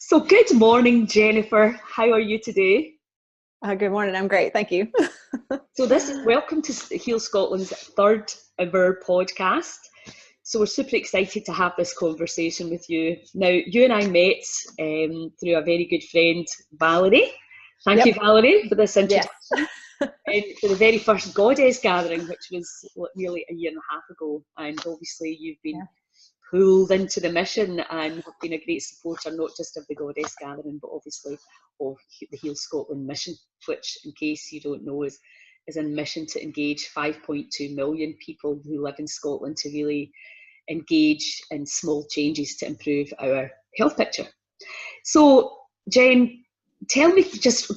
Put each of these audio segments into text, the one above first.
So good morning, Jennifer. How are you today? Good morning. I'm great. Thank you. So this is welcome to Heal Scotland's third ever podcast. So we're super excited to have this conversation with you. Now, you and I met through a very good friend, Valerie. Thank you, Valerie, for this introduction. Yes. For the very first Goddess gathering, which was nearly a year and a half ago. And obviously you've been pulled into the mission and have been a great supporter, not just of the Goddess gathering, but obviously of the Heal Scotland mission, which, in case you don't know, is a mission to engage 5.2 million people who live in Scotland to really engage in small changes to improve our health picture. So, Jen, tell me, just for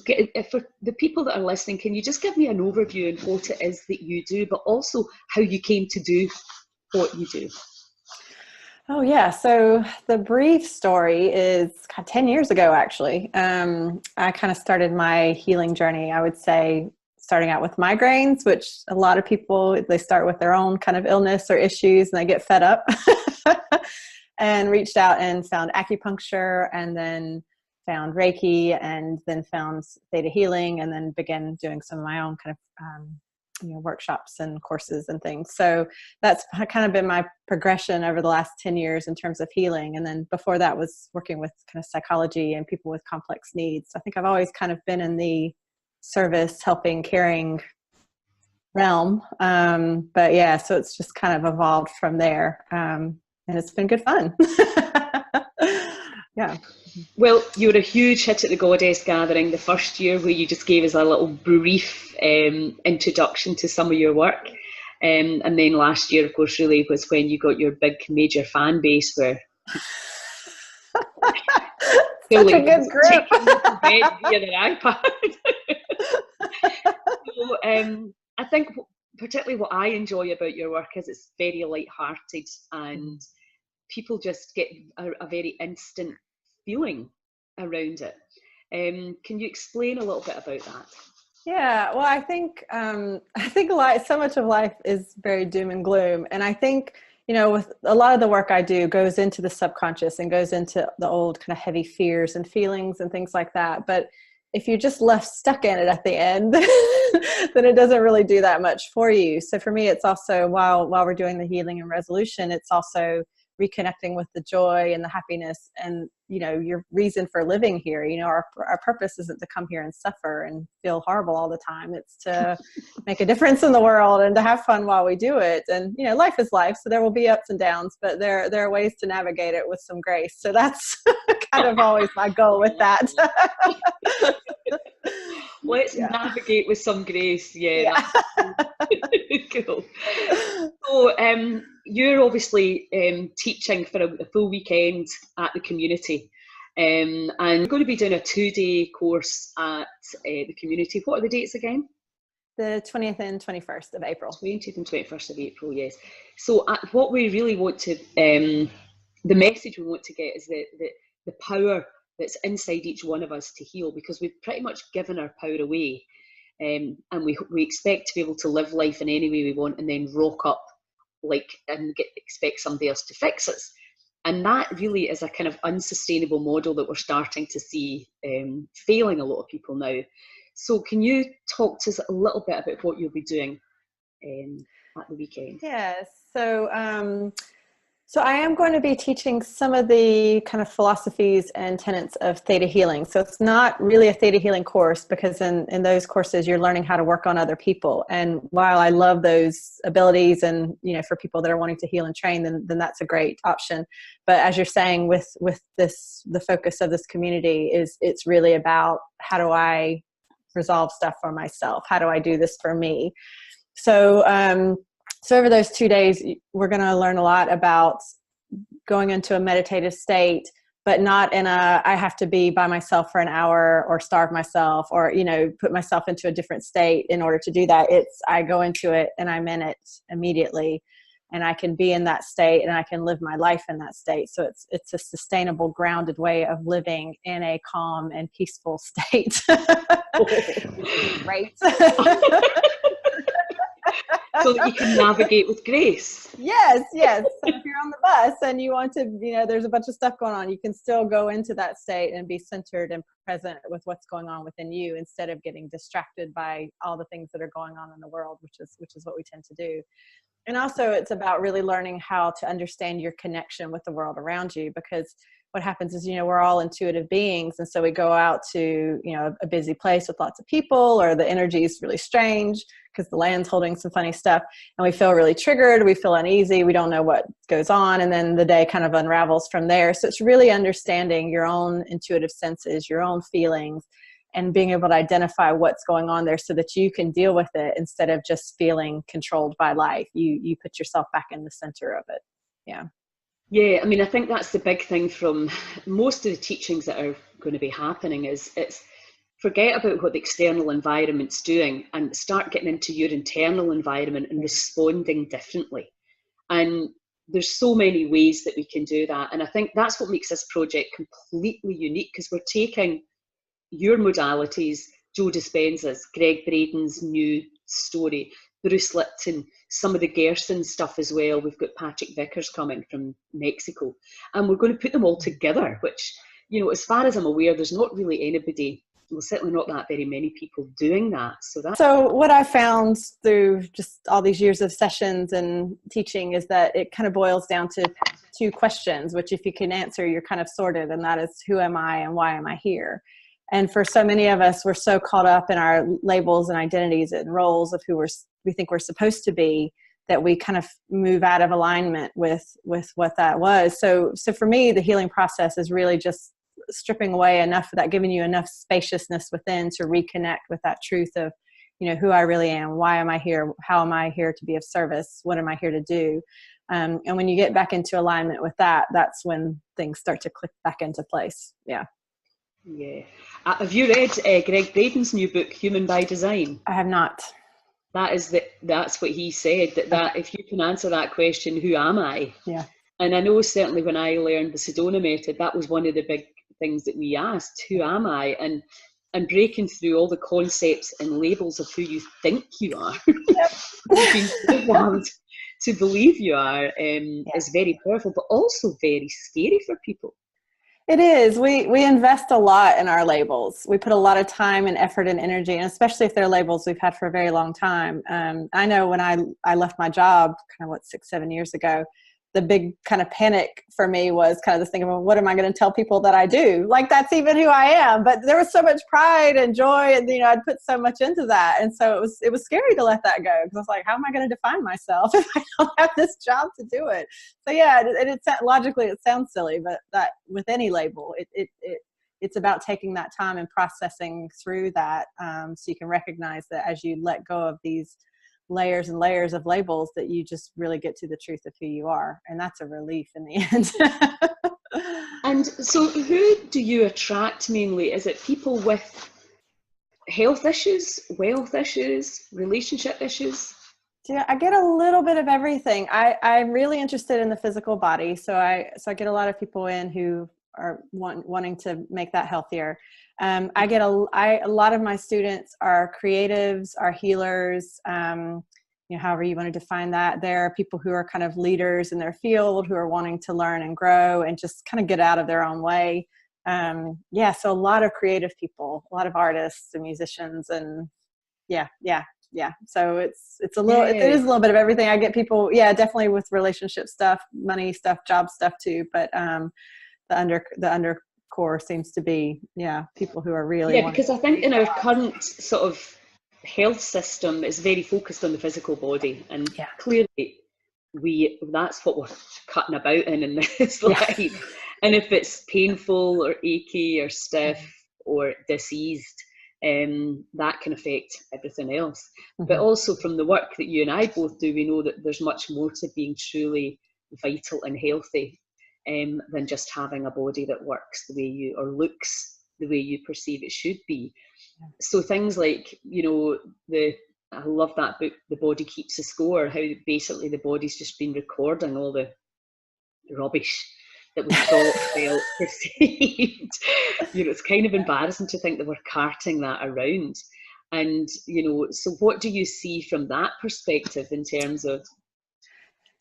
the people that are listening, can you just give me an overview of what it is that you do, but also how you came to do what you do? Oh, yeah. So the brief story is 10 years ago, actually. I kind of started my healing journey, I would say, starting out with migraines, which a lot of people, they start with their own kind of illness or issues and they get fed up and reached out and found acupuncture and then found Reiki and then found Theta healing and then began doing some of my own kind of workshops and courses and things. So that's kind of been my progression over the last 10 years in terms of healing. And then before that was working with kind of psychology and people with complex needs. I think I've always kind of been in the service, helping, caring realm. But yeah, so it's just kind of evolved from there. And it's been good fun. Yeah. Well, you were a huge hit at the Goddess Gathering the first year, where you just gave us a little brief introduction to some of your work. And then last year, of course, really was when you got your big major fan base where such a good group. Via their iPad. So, I think particularly what I enjoy about your work is it's very light-hearted and people just get a very instant feeling around it. Can you explain a little bit about that? Yeah, well, I think so much of life is very doom and gloom, and I think with a lot of the work I do goes into the subconscious and goes into the old kind of heavy fears and feelings and things like that. But if you're just left stuck in it at the end, then it doesn't really do that much for you. So for me, it's also while we're doing the healing and resolution, it's also reconnecting with the joy and the happiness and, your reason for living here. Our purpose isn't to come here and suffer and feel horrible all the time. It's to make a difference in the world and to have fun while we do it. And, life is life. So there will be ups and downs, but there are ways to navigate it with some grace. So that's kind of always my goal with that. Let's navigate with some grace. Yeah. Cool. So you're obviously teaching for a full weekend at the community, and you're going to be doing a 2-day course at the community. What are the dates again? The 20th and 21st of April. 20th and 21st of April, yes. So what we really want to, the message we want to get is the power that's inside each one of us to heal, because we've pretty much given our power away. And we expect to be able to live life in any way we want and then rock up and expect somebody else to fix us. And that really is a kind of unsustainable model that we're starting to see failing a lot of people now. So can you talk to us a little bit about what you'll be doing at the weekend? Yes. So I am going to be teaching some of the kind of philosophies and tenets of Theta healing. So it's not really a Theta healing course, because in those courses, you're learning how to work on other people. And while I love those abilities and, for people that are wanting to heal and train, then that's a great option. But as you're saying, with this, the focus of this community it's really about how do I resolve stuff for myself? How do I do this for me? So over those 2 days, we're going to learn a lot about going into a meditative state, but not in I have to be by myself for an hour or starve myself or, put myself into a different state in order to do that. I go into it and I'm in it immediately, and I can be in that state and I can live my life in that state. So it's a sustainable, grounded way of living in a calm and peaceful state. Right. so that you can navigate with grace. Yes, yes. So if you're on the bus and you want to, there's a bunch of stuff going on, you can still go into that state and be centered and present with what's going on within you, instead of getting distracted by all the things that are going on in the world, which is what we tend to do. And also it's about really learning how to understand your connection with the world around you, because what happens is, we're all intuitive beings. And so we go out to, a busy place with lots of people, or the energy is really strange because the land's holding some funny stuff, and we feel really triggered. We feel uneasy. We don't know what goes on. And then the day kind of unravels from there. So it's really understanding your own intuitive senses, your own feelings, and being able to identify what's going on there so that you can deal with it instead of just feeling controlled by life. You put yourself back in the center of it. Yeah. Yeah, I mean, I think that's the big thing from most of the teachings that are going to be happening is it's forget about what the external environment's doing and start getting into your internal environment and responding differently. And there's so many ways that we can do that. And I think that's what makes this project completely unique, because we're taking your modalities, Joe Dispenza's, Greg Braden's new story, Bruce Lipton, some of the Gerson stuff as well. We've got Patrick Vickers coming from Mexico, and we're going to put them all together, which, as far as I'm aware, there's not really anybody, well, certainly not that very many people doing that. So what I found through just all these years of sessions and teaching is that it kind of boils down to two questions, which if you can answer, you're kind of sorted, and that is, who am I and why am I here? And for so many of us, we're so caught up in our labels and identities and roles of who we think we're supposed to be, that we kind of move out of alignment with what that was. So for me, the healing process is really just stripping away enough of that, giving you enough spaciousness within to reconnect with that truth of, who I really am, why am I here, how am I here to be of service, what am I here to do? And when you get back into alignment with that, that's when things start to click back into place. Yeah. Yeah. Have you read Greg Braden's new book, Human by Design? I have not. That's what he said, that if you can answer that question, who am I? Yeah. And I know certainly when I learned the Sedona method, that was one of the big things that we asked, who am I? And breaking through all the concepts and labels of who you think you are, Yep. you've been programmed to believe you are, is very powerful, but also very scary for people. It is. We invest a lot in our labels. We put a lot of time and effort and energy, and especially if they're labels we've had for a very long time. I know when I left my job, kind of 6-7 years ago, the big kind of panic for me was kind of this thing of, well, what am I going to tell people that I do? Like, that's even who I am. But there was so much pride and joy, and I'd put so much into that, and so it was scary to let that go, because I was like, how am I going to define myself if I don't have this job to do it? So yeah, logically it sounds silly, but that with any label, it's about taking that time and processing through that, so you can recognize that as you let go of these layers and layers of labels, that you just really get to the truth of who you are. And that's a relief in the end. And so who do you attract mainly? Is it people with health issues, wealth issues, relationship issues? Yeah, I get a little bit of everything. I'm really interested in the physical body. So I get a lot of people in who are wanting to make that healthier. I get a lot of my students are creatives, are healers, however you want to define that. There are people who are kind of leaders in their field, who are wanting to learn and grow and just kind of get out of their own way. So a lot of creative people, a lot of artists and musicians, and yeah. So it is a little bit of everything. I get people, definitely with relationship stuff, money stuff, job stuff too. But the under core seems to be people who are really because I think in our current sort of health system is very focused on the physical body, and clearly that's what we're cutting about in this life. And if it's painful or achy or stiff or diseased, that can affect everything else. But also from the work that you and I both do, we know that there's much more to being truly vital and healthy than just having a body that works the way you, or looks the way you perceive it should be. So things like, I love that book, The Body Keeps the Score, how basically the body's just been recording all the rubbish that we thought, felt, perceived. It's kind of embarrassing to think that we're carting that around. And, you know, so what do you see from that perspective in terms of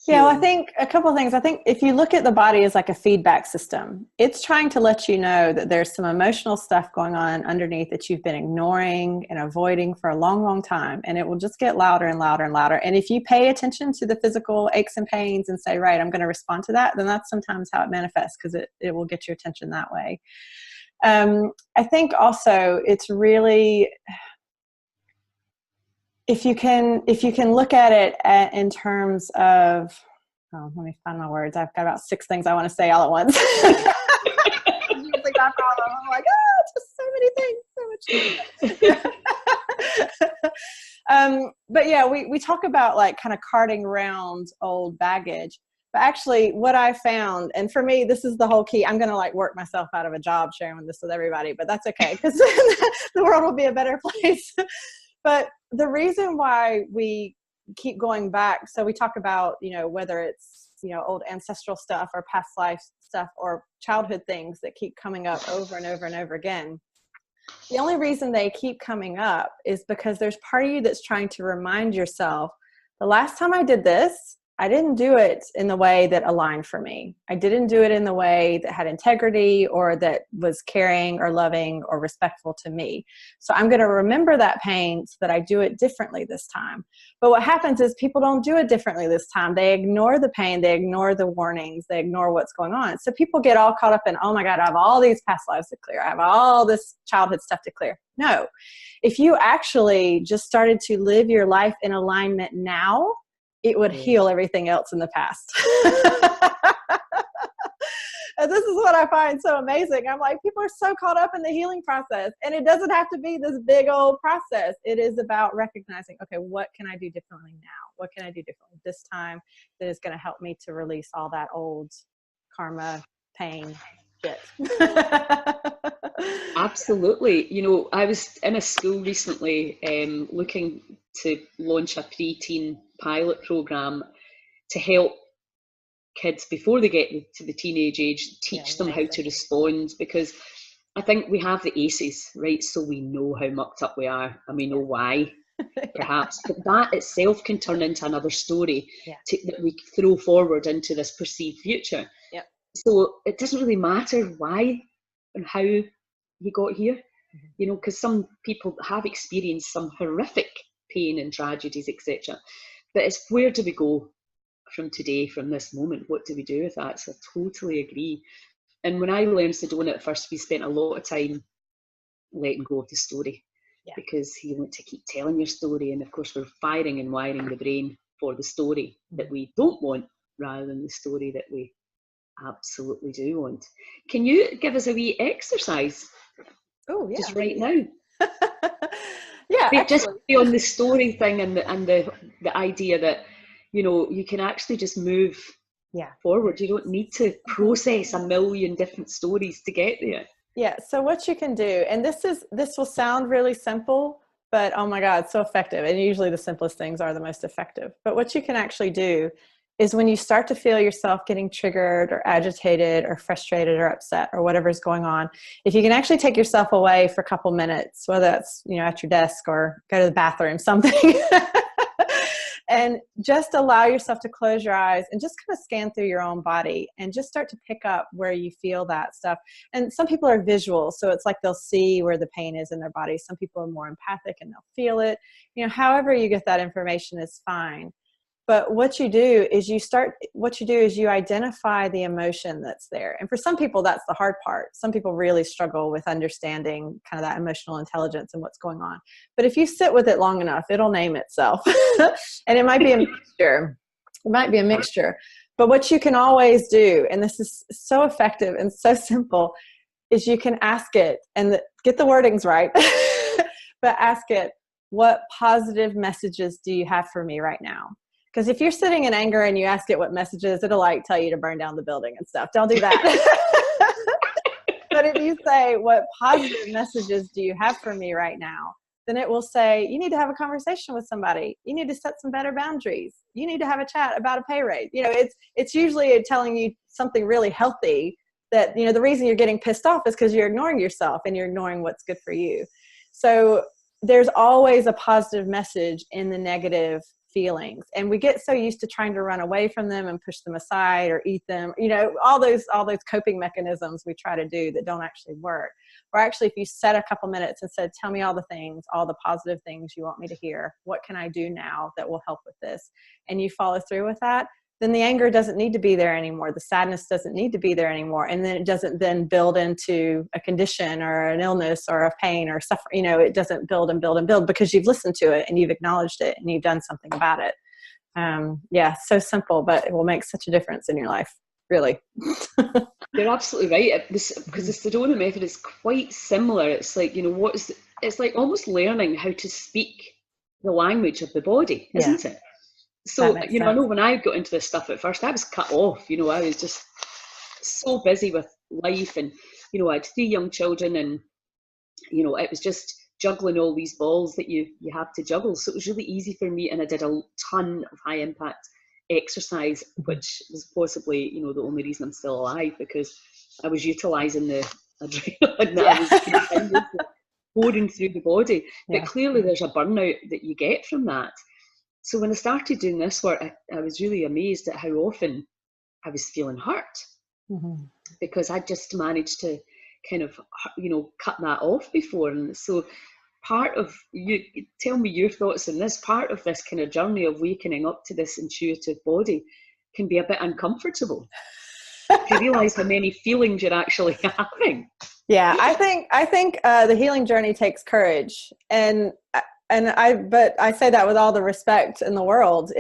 Yeah, well, I healing? think a couple of things. I think if you look at the body as like a feedback system, it's trying to let you know that there's some emotional stuff going on underneath that you've been ignoring and avoiding for a long, long time. And it will just get louder and louder and louder. And if you pay attention to the physical aches and pains and say, right, I'm going to respond to that, then that's sometimes how it manifests, because it will get your attention that way. I think also it's really, if you can look at it in terms of, oh, let me find my words. I've got about 6 things I want to say all at once. Usually my problem. I'm like, just so many things, so much. But yeah, we talk about like kind of carting around old baggage. But actually what I found, and for me, this is the whole key. I'm going to like work myself out of a job sharing this with everybody, but that's okay, because the world will be a better place. But the reason why we keep going back, so we talk about, you know, whether it's, you know, old ancestral stuff or past life stuff or childhood things that keep coming up over and over and over again. The only reason they keep coming up is because there's part of you that's trying to remind yourself, the last time I did this, I didn't do it in the way that aligned for me. I didn't do it in the way that had integrity or that was caring or loving or respectful to me. So I'm going to remember that pain so that I do it differently this time. But what happens is people don't do it differently this time. They ignore the pain. They ignore the warnings. They ignore what's going on. So people get all caught up in, oh my God, I have all these past lives to clear. I have all this childhood stuff to clear. No, if you actually just started to live your life in alignment now, it would heal everything else in the past. And this is what I find so amazing. I'm like, people are so caught up in the healing process, and it doesn't have to be this big old process. It is about recognizing, okay, what can I do differently now? What can I do differently this time that is going to help me to release all that old karma, pain, shit? Absolutely. You know, I was in a school recently looking to launch a pre-teen pilot program to help kids before they get to the teenage age, teach them how to respond, because I think we have the aces, right? So we know how mucked up we are and we know why, perhaps, but that itself can turn into another story that we throw forward into this perceived future. Yep. So it doesn't really matter why and how you got here, you know, because some people have experienced some horrific pain and tragedies, etc. But it's, where do we go from today, from this moment? What do we do with that? So I totally agree. And when I learned Sedona at first, we spent a lot of time letting go of the story, because you want to keep telling your story, and of course we're firing and wiring the brain for the story that we don't want rather than the story that we absolutely do want. Can you give us a wee exercise? Oh, yeah. Just right now. Yeah, just on the story thing and the idea that, you know, you can actually just move forward. You don't need to process a million different stories to get there. Yeah. So what you can do, and this will sound really simple, but oh my God, so effective. And usually the simplest things are the most effective. But what you can actually do is, when you start to feel yourself getting triggered or agitated or frustrated or upset or whatever's going on, if you can actually take yourself away for a couple minutes, whether that's, you know, at your desk or go to the bathroom, something, and just allow yourself to close your eyes and just kind of scan through your own body and just start to pick up where you feel that stuff. And some people are visual, so it's like they'll see where the pain is in their body. Some people are more empathic and they'll feel it. You know, however you get that information is fine. But what you do is you identify the emotion that's there. And for some people, that's the hard part. Some people really struggle with understanding kind of that emotional intelligence and what's going on. But if you sit with it long enough, it'll name itself. And it might be a mixture. It might be a mixture. But what you can always do, and this is so effective and so simple, is you can ask it, and get the wordings right, but ask it, what positive messages do you have for me right now? Because if you're sitting in anger and you ask it what messages, it'll like tell you to burn down the building and stuff. Don't do that. But if you say, what positive messages do you have for me right now? Then it will say, you need to have a conversation with somebody. You need to set some better boundaries. You need to have a chat about a pay raise. You know, it's usually telling you something really healthy, that, you know, the reason you're getting pissed off is because you're ignoring yourself and you're ignoring what's good for you. So there's always a positive message in the negative feelings, and we get so used to trying to run away from them and push them aside or eat them, all those coping mechanisms we try to do that don't actually work. Or actually, if you set a couple minutes and said, tell me all the positive things you want me to hear, what can I do now that will help with this, and you follow through with that, then the anger doesn't need to be there anymore. The sadness doesn't need to be there anymore. And then it doesn't then build into a condition or an illness or a pain or suffering. It doesn't build and build and build because you've listened to it and you've acknowledged it and you've done something about it. So simple, but it will make such a difference in your life, really. You're absolutely right. Because the Sedona method is quite similar. It's like, it's like almost learning how to speak the language of the body, isn't it? So, I know when I got into this stuff at first, I was cut off. I was just so busy with life, and, I had 3 young children, and, it was just juggling all these balls that you have to juggle. So it was really easy for me, and I did a ton of high impact exercise, which was possibly, the only reason I'm still alive, because I was utilising the adrenaline that I was pouring through the body. But clearly there's a burnout that you get from that. So when I started doing this work, I was really amazed at how often I was feeling hurt, because I just managed to kind of, cut that off before. And so part of you, tell me your thoughts on this, part of this kind of journey of wakening up to this intuitive body can be a bit uncomfortable. You realise how many feelings you're actually having. Yeah, I think the healing journey takes courage, but I say that with all the respect in the world.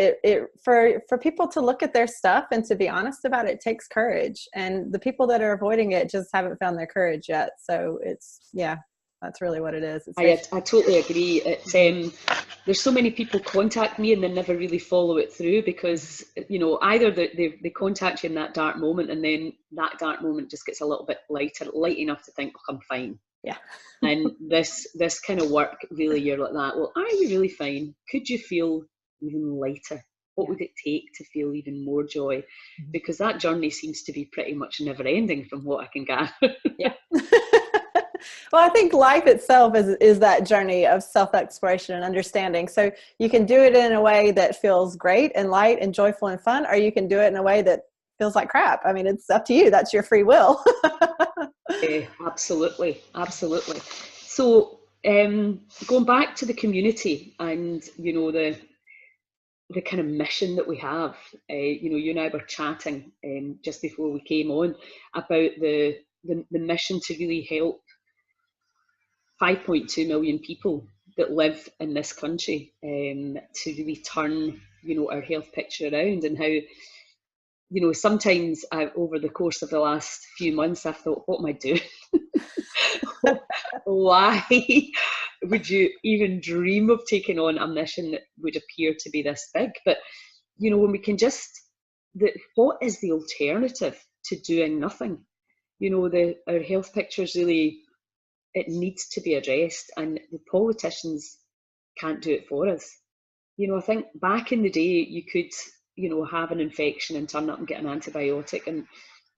For people to look at their stuff and to be honest about it takes courage, and the people that are avoiding it just haven't found their courage yet. So that's really what it is. I totally agree. It's there's so many people contact me and they never really follow it through, because either they contact you in that dark moment, and then that dark moment just gets a little bit light enough to think, I'm fine. Yeah. And this kind of work, really, you're like that. Well, are you really fine? Could you feel even lighter? What would it take to feel even more joy? Because that journey seems to be pretty much never ending from what I can gather. Yeah. Well, I think life itself is that journey of self-exploration and understanding. So you can do it in a way that feels great and light and joyful and fun, or you can do it in a way that feels like crap. I mean, it's up to you. That's your free will. Absolutely. So going back to the community and, the kind of mission that we have, you and I were chatting just before we came on about the mission to really help 5.2 million people that live in this country, to really turn, our health picture around. And how, sometimes over the course of the last few months, I've thought, what am I doing? Why would you even dream of taking on a mission that would appear to be this big? But, when we can what is the alternative to doing nothing? Our health picture is really, it needs to be addressed, and the politicians can't do it for us. I think back in the day, you could, have an infection and turn up and get an antibiotic, and,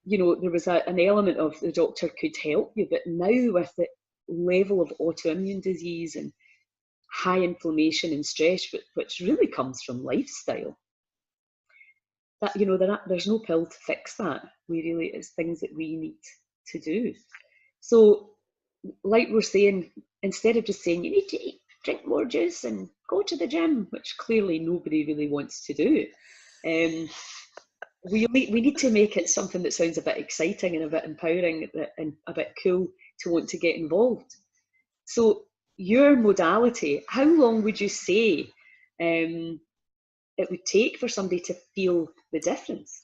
there was an element of the doctor could help you. But now, with the level of autoimmune disease and high inflammation and stress, which really comes from lifestyle, that, there's no pill to fix that. It's things that we need to do. So, like we're saying, instead of just saying you need to drink more juice and go to the gym, which clearly nobody really wants to do, we need to make it something that sounds a bit exciting and a bit empowering and a bit cool to want to get involved. So your modality, how long would you say it would take for somebody to feel the difference?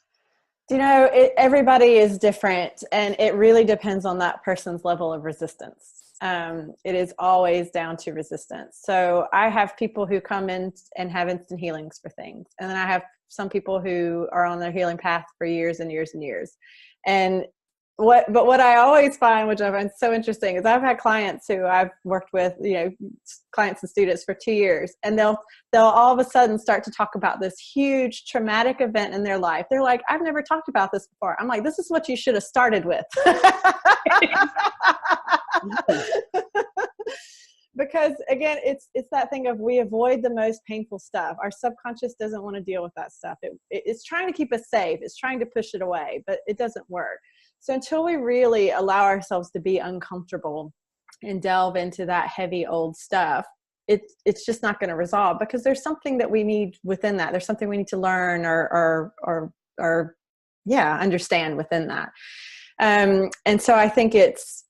Everybody is different, and it really depends on that person's level of resistance. It is always down to resistance. So I have people who come in and have instant healings for things. And then I have some people who are on their healing path for years and years and years. But what I always find, which I find so interesting, is I've had clients who I've worked with, clients and students for 2 years, and they'll all of a sudden start to talk about this huge traumatic event in their life. They're like, I've never talked about this before. I'm like, this is what you should have started with. because again, it's that thing of we avoid the most painful stuff. Our subconscious doesn't want to deal with that stuff. It's trying to keep us safe. It's trying to push it away, but it doesn't work. So until we really allow ourselves to be uncomfortable and delve into that heavy old stuff, it's just not going to resolve, because there's something that we need within that. There's something we need to learn or understand within that. And so I think it's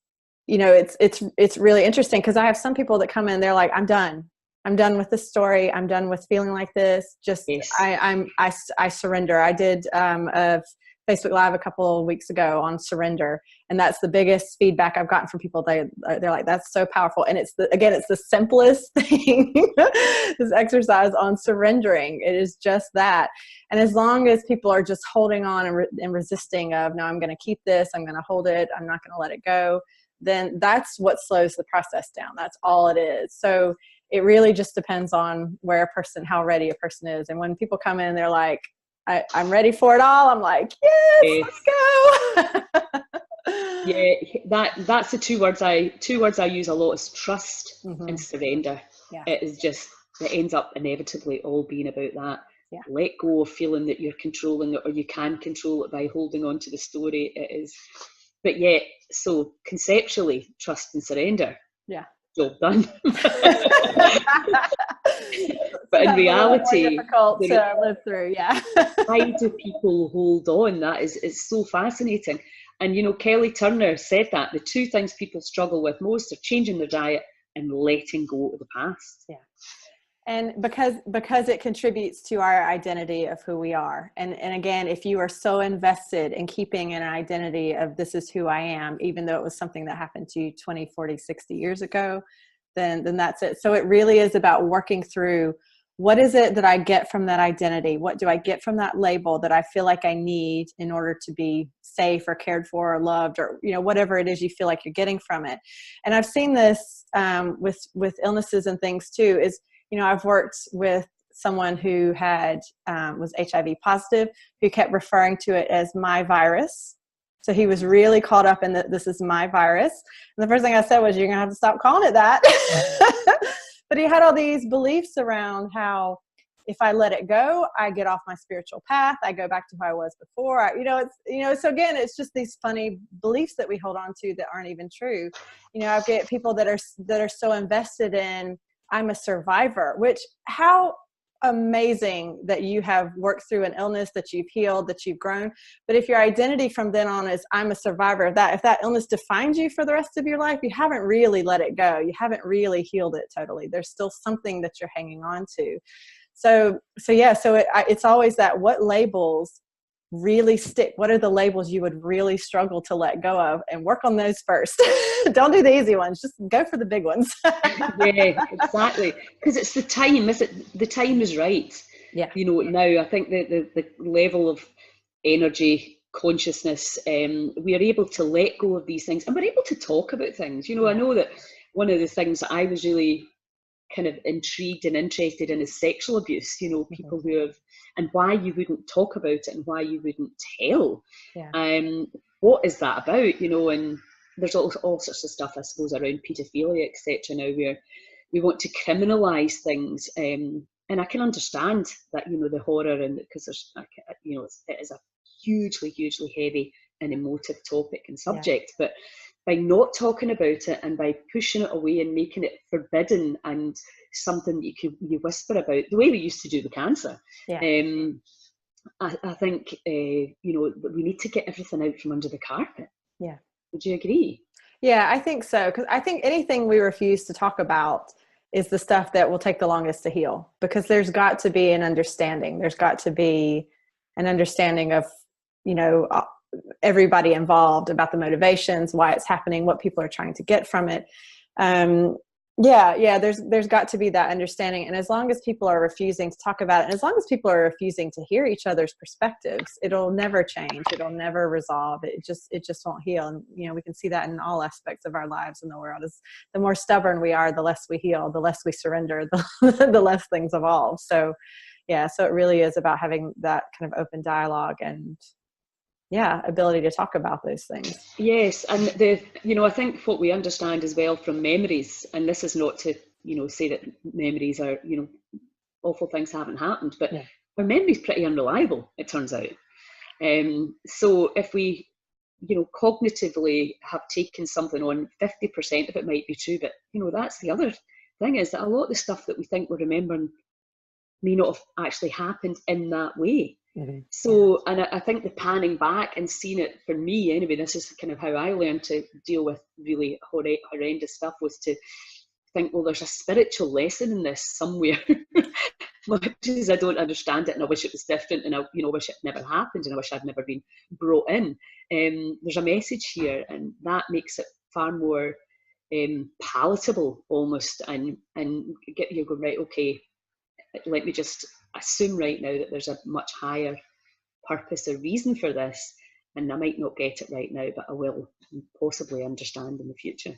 really interesting, because I have some people that come in, they're like, I'm done with this story. I'm done with feeling like this. Just, yes. I surrender. I did a Facebook Live a couple of weeks ago on surrender. And that's the biggest feedback I've gotten from people. They're like, that's so powerful. And it's the simplest thing, this exercise on surrendering. It is just that. And as long as people are just holding on and resisting of, no, I'm going to keep this, I'm going to hold it, I'm not going to let it go, then that's what slows the process down. That's all it is. So it really just depends on how ready a person is. And when people come in, they're like, I'm ready for it all. I'm like, yes. Let's go. Yeah, that's the two words I use a lot is trust and surrender. Yeah. It ends up inevitably all being about that. Yeah. Let go of feeling that you're controlling it, or you can control it by holding on to the story. It is, but yet, so conceptually, trust and surrender. Yeah. Job done. But in reality, difficult to live through. Yeah. Why do people hold on? It's so fascinating. And Kelly Turner said that the two things people struggle with most are changing their diet and letting go of the past. Yeah. And because it contributes to our identity of who we are. And again, if you are so invested in keeping an identity of this is who I am, even though it was something that happened to you 20, 40, 60 years ago, then that's it. So it really is about working through, what is it that I get from that identity? What do I get from that label that I feel like I need in order to be safe or cared for or loved, or whatever it is you feel like you're getting from it. And I've seen this with illnesses and things too, is I've worked with someone who was HIV positive, who kept referring to it as my virus. So he was really caught up in that this is my virus. And the first thing I said was, you're going to have to stop calling it that. But he had all these beliefs around how if I let it go, I get off my spiritual path. I go back to who I was before. So again, it's just these funny beliefs that we hold on to that aren't even true. I get people that are so invested in, I'm a survivor, which how amazing that you have worked through an illness, that you've healed, that you've grown. But if your identity from then on is I'm a survivor, if that illness defines you for the rest of your life, you haven't really let it go. You haven't really healed it totally. There's still something that you're hanging on to. So it's always that, what labels really stick? What are the labels you would really struggle to let go of, and work on those first? Don't do the easy ones, just go for the big ones. Yeah, exactly, because it's the time, is it? The time is right. Yeah. Now I think the level of energy, consciousness, we are able to let go of these things, and we're able to talk about things. I know that one of the things that I was really kind of intrigued and interested in is sexual abuse, people who have, and why you wouldn't talk about it and why you wouldn't tell. Yeah. What is that about? And there's all sorts of stuff, I suppose, around paedophilia, etc. now, where we want to criminalize things, and I can understand that, the horror, and because there's, it is a hugely heavy and emotive topic and subject. But by not talking about it, and by pushing it away and making it forbidden and something that you whisper about, the way we used to do with cancer, I think we need to get everything out from under the carpet. Yeah. Would you agree? Yeah, I think so. Because I think anything we refuse to talk about is the stuff that will take the longest to heal, because there's got to be an understanding. There's got to be an understanding of, everybody involved, about the motivations, why it's happening, what people are trying to get from it. There's got to be that understanding. And as long as people are refusing to talk about it, and as long as people are refusing to hear each other's perspectives, it'll never change. It'll never resolve. It just won't heal. And, we can see that in all aspects of our lives in the world. Is the more stubborn we are, the less we heal, the less we surrender, the less things evolve. So it really is about having that kind of open dialogue and ability to talk about those things. Yes, and I think what we understand as well from memories, and this is not to, say that memories are, awful things haven't happened, but our memory's pretty unreliable, it turns out. So if we, cognitively have taken something on, 50% of it might be true, but, that's the other thing, is that a lot of the stuff that we think we're remembering may not have actually happened in that way. So, and I think the panning back and seeing it, for me anyway, this is kind of how I learned to deal with really horrendous stuff, was to think, well, there's a spiritual lesson in this somewhere. Much as I don't understand it, and I wish it was different, and I wish it never happened, and I wish I'd never been brought in. There's a message here, and that makes it far more palatable almost, and get you going, right, okay, let me just assume right now that there's a much higher purpose or reason for this, and I might not get it right now, but I will possibly understand in the future,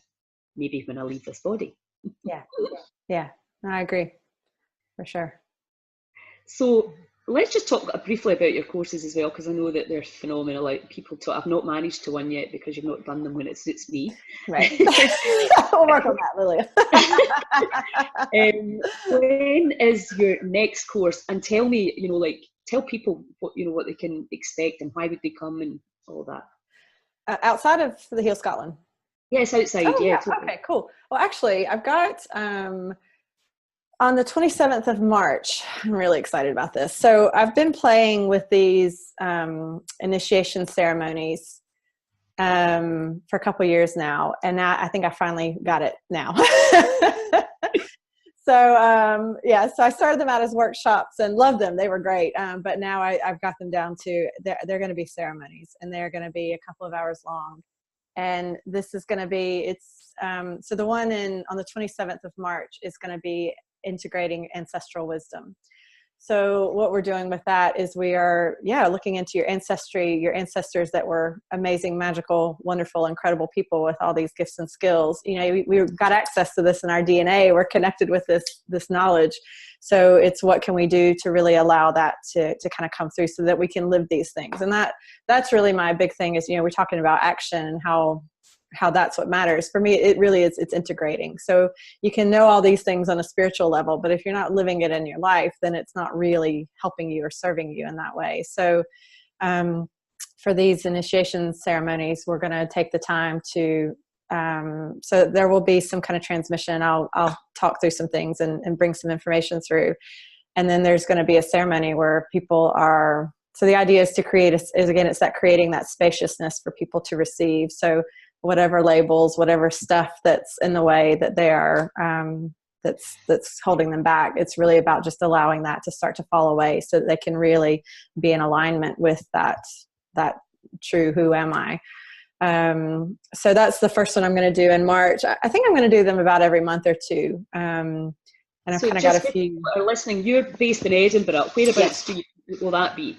maybe when I leave this body. Yeah, I agree, for sure. So let's just talk briefly about your courses as well, because I know that they're phenomenal. Like, people talk, I've not managed to one yet because you've not done them when it suits me. Right. We'll work on that, Lilia. When is your next course? And tell me, tell people what they can expect and why would they come and all that. Outside of the Heal Scotland? Yes, outside. Oh, yeah. Totally. Okay, cool. Well, actually, I've got on the 27th of March, I'm really excited about this. So I've been playing with these initiation ceremonies for a couple years now, and now I think I finally got it now. So so I started them out as workshops and loved them. They were great, but now I've got them down to they're going to be ceremonies, and they're going to be a couple of hours long. And this is going to be so the one on the 27th of March is going to be integrating ancestral wisdom. So what we're doing with that is we are looking into your ancestry, your ancestors that were amazing, magical, wonderful, incredible people with all these gifts and skills. We've got access to this in our DNA. We're connected with this knowledge. So it's what can we do to really allow that to kind of come through so that we can live these things. And that's really my big thing is, we're talking about action and how that's what matters. For me, it really is, it's integrating. So you can know all these things on a spiritual level, but if you're not living it in your life, then it's not really helping you or serving you in that way. So for these initiation ceremonies, we're going to take the time to, so there will be some kind of transmission. I'll talk through some things and bring some information through. And then there's going to be a ceremony where people are, so the idea is to create, it's that creating that spaciousness for people to receive. So whatever labels, whatever stuff that's in the way that they are, that's holding them back. It's really about just allowing that to start to fall away so that they can really be in alignment with that true who am I. So that's the first one I'm going to do in March. I think I'm going to do them about every month or two. And I've kind of got a few. Are listening, you're based in Edinburgh. Whereabouts will that be?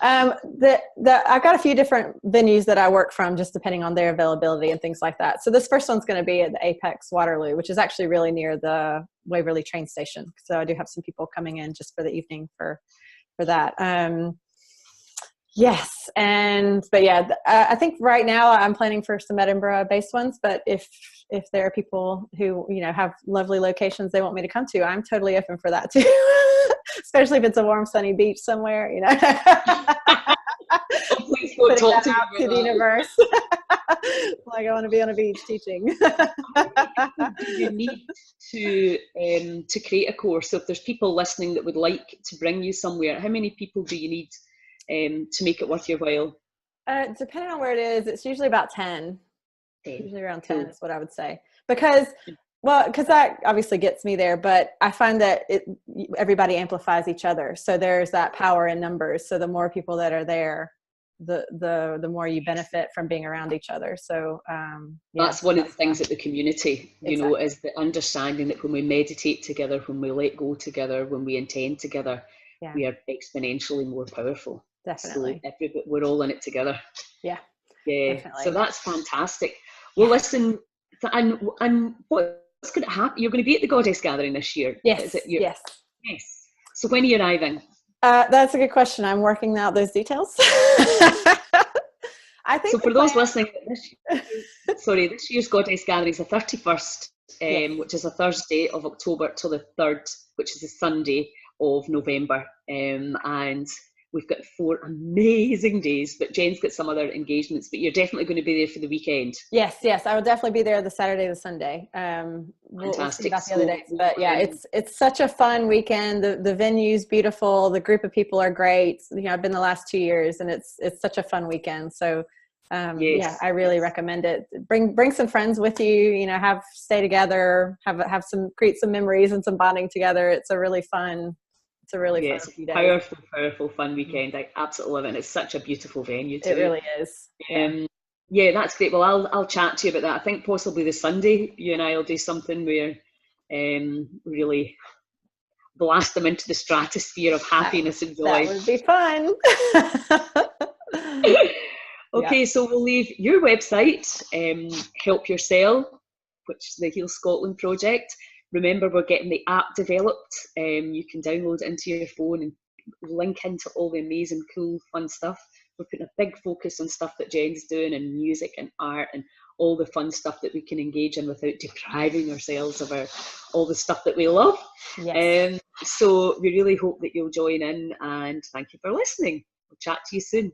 I've got a few different venues that I work from, just depending on their availability and things like that. So this first one's going to be at the Apex Waterloo, which is actually really near the Waverley train station. So I do have some people coming in just for the evening for that. Yes. But I think right now I'm planning for some Edinburgh based ones, but if there are people who, have lovely locations they want me to come to, I'm totally open for that too. Especially if it's a warm, sunny beach somewhere, Please go talk to the universe. Like, I want to be on a beach teaching. You need to create a course. So if there's people listening that would like to bring you somewhere, how many people do you need to make it worth your while? Depending on where it is, it's usually about 10. Usually around 10 is what I would say. Because that obviously gets me there, but I find that everybody amplifies each other. So there's that power in numbers. So the more people that are there, the more you benefit from being around each other. So that's one of the things at the community, is the understanding that when we meditate together, when we let go together, when we intend together, we are exponentially more powerful. Definitely. So we're all in it together. Yeah. Definitely. So that's fantastic. Well, listen, and what's going to happen? You're going to be at the Goddess Gathering this year. Yes. Yes. So when are you arriving? That's a good question. I'm working out those details. I think So for those listening, this year's Goddess Gathering is the 31st, which is a Thursday of October, till the 3rd, which is a Sunday of November. And we've got 4 amazing days, but Jen's got some other engagements, but you're definitely going to be there for the weekend. Yes, I will definitely be there the Saturday, the Sunday. We'll see about the other days, but yeah, it's such a fun weekend. The venue's beautiful. The group of people are great. I've been the last 2 years, and it's such a fun weekend. So yeah, I really recommend it. Bring some friends with you. Stay together, create some memories and some bonding together. It's a really fun few days. Powerful fun weekend. I absolutely love it. And it's such a beautiful venue too. It really is. Yeah, that's great. Well, I'll chat to you about that. I think possibly the Sunday, you and I will do something where really blast them into the stratosphere of happiness and joy. That would be fun. Okay, so we'll leave your website, Help Yourself, which is the Heal Scotland project. Remember, we're getting the app developed. You can download it into your phone and link into all the amazing, cool, fun stuff. We're putting a big focus on stuff that Jen's doing, and music and art and all the fun stuff that we can engage in without depriving ourselves of all the stuff that we love. Yes. So we really hope that you'll join in, and thank you for listening. We'll chat to you soon.